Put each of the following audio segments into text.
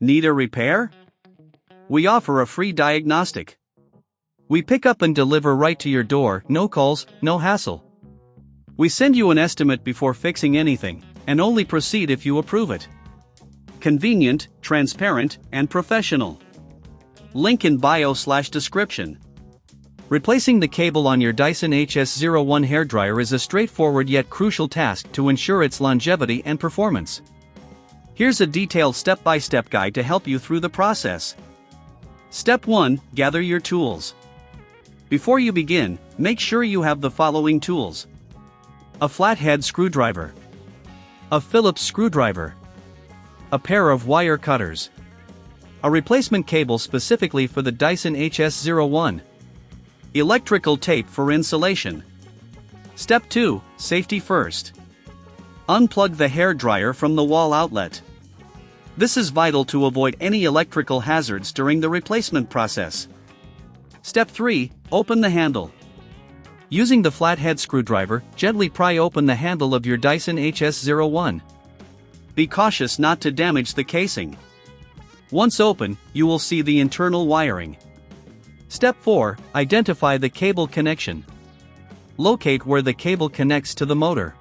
Need a repair? We offer a free diagnostic. We pick up and deliver right to your door, no calls, no hassle. We send you an estimate before fixing anything, and only proceed if you approve it. Convenient, transparent, and professional. Link in bio/description. Replacing the cable on your Dyson HS01 hairdryer is a straightforward yet crucial task to ensure its longevity and performance. Here's a detailed step-by-step guide to help you through the process. Step 1. Gather your tools. Before you begin, make sure you have the following tools: a flathead screwdriver, a Phillips screwdriver, a pair of wire cutters, a replacement cable specifically for the Dyson HS01, electrical tape for insulation. Step 2. Safety first. Unplug the hairdryer from the wall outlet. This is vital to avoid any electrical hazards during the replacement process. Step 3. Open the handle. Using the flathead screwdriver, gently pry open the handle of your Dyson HS01. Be cautious not to damage the casing. Once open, you will see the internal wiring. Step 4. Identify the cable connection. Locate where the cable connects to the motor.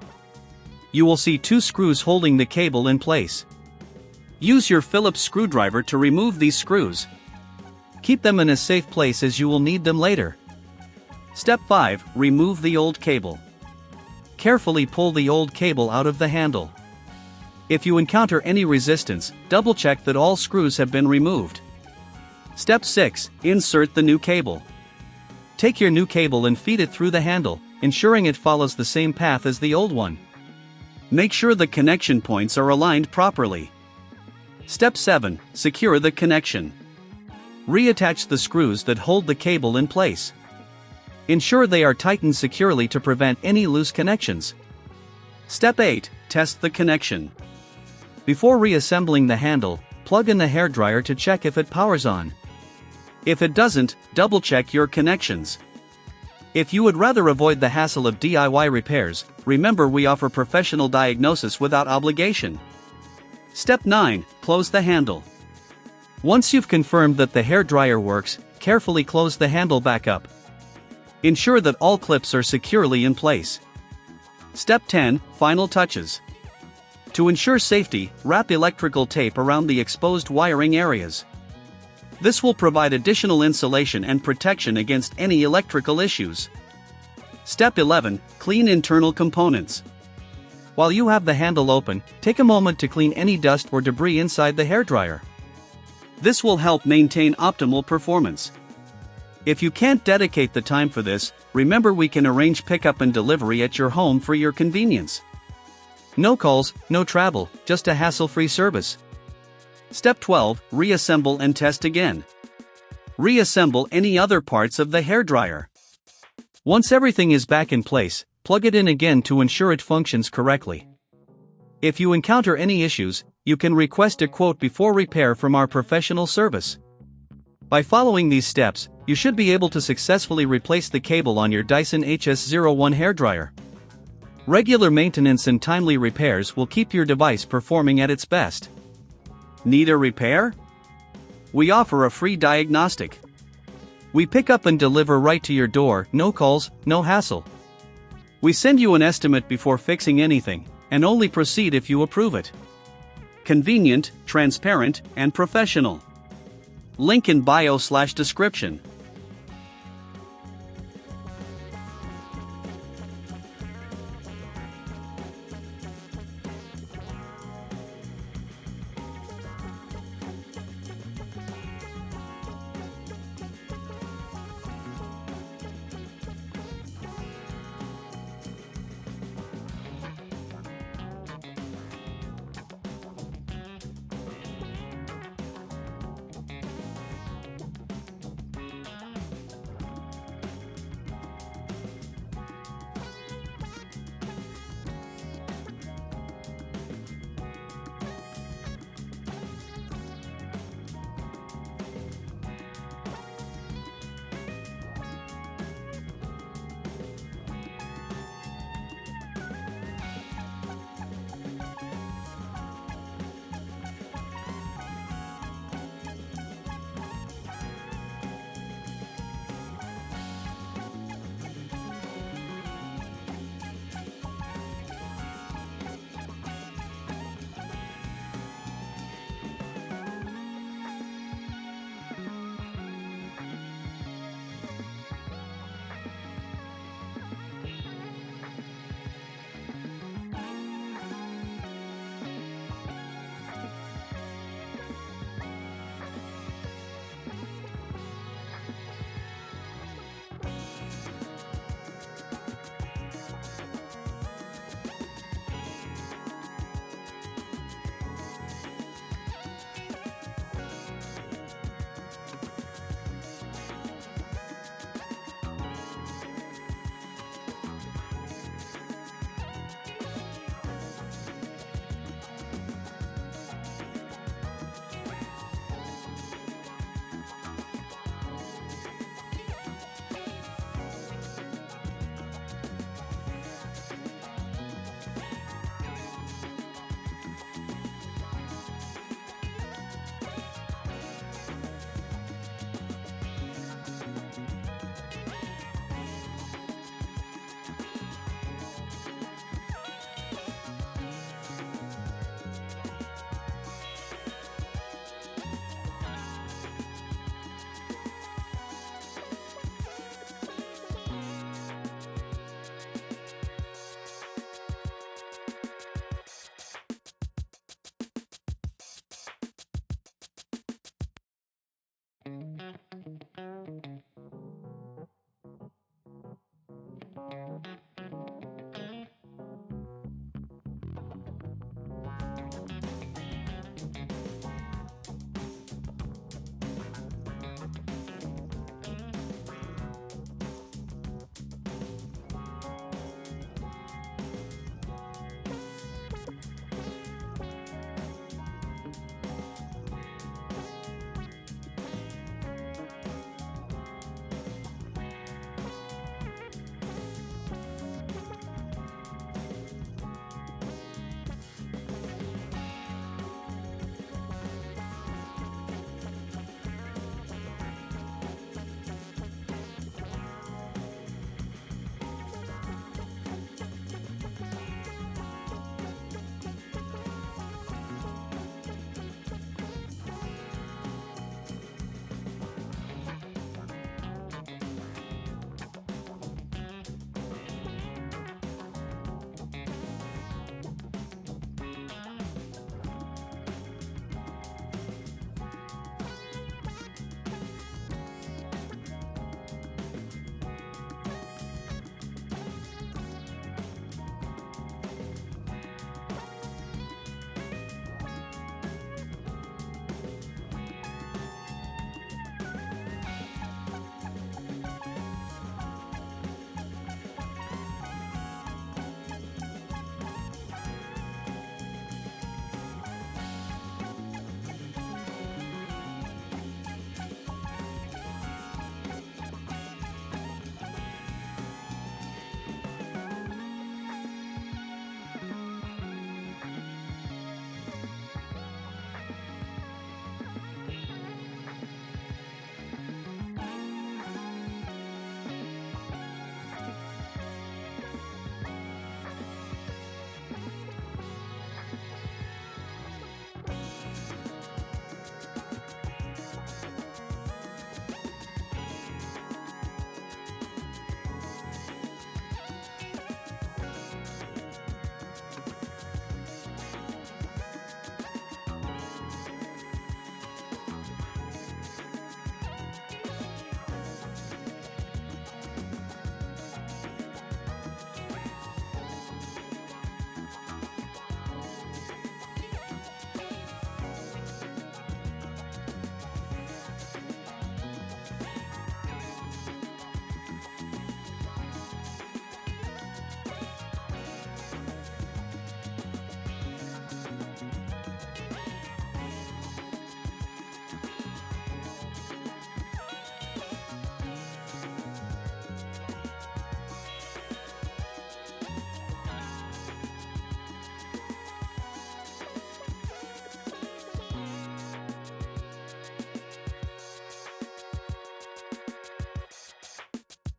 You will see two screws holding the cable in place. Use your Phillips screwdriver to remove these screws. Keep them in a safe place as you will need them later. Step 5. Remove the old cable. Carefully pull the old cable out of the handle. If you encounter any resistance, double-check that all screws have been removed. Step 6. Insert the new cable. Take your new cable and feed it through the handle, ensuring it follows the same path as the old one. Make sure the connection points are aligned properly. Step 7. Secure the connection. Reattach the screws that hold the cable in place. Ensure they are tightened securely to prevent any loose connections. Step 8. Test the connection. Before reassembling the handle, plug in the hairdryer to check if it powers on. If it doesn't, double-check your connections. If you would rather avoid the hassle of DIY repairs, remember we offer professional diagnosis without obligation. Step 9. Close the handle. Once you've confirmed that the hairdryer works, carefully close the handle back up. Ensure that all clips are securely in place. Step 10. Final touches. To ensure safety, wrap electrical tape around the exposed wiring areas. This will provide additional insulation and protection against any electrical issues. Step 11. Clean internal components. While you have the handle open, take a moment to clean any dust or debris inside the hairdryer. This will help maintain optimal performance. If you can't dedicate the time for this, remember we can arrange pickup and delivery at your home for your convenience. No calls, no travel, just a hassle-free service. Step 12. Reassemble and test again. Reassemble any other parts of the hairdryer. Once everything is back in place, plug it in again to ensure it functions correctly. If you encounter any issues, you can request a quote before repair from our professional service. By following these steps, you should be able to successfully replace the cable on your Dyson HS01 hairdryer. Regular maintenance and timely repairs will keep your device performing at its best. Need a repair? We offer a free diagnostic. We pick up and deliver right to your door, no calls, no hassle. We send you an estimate before fixing anything, and only proceed if you approve it. Convenient, transparent, and professional. Link in bio/description.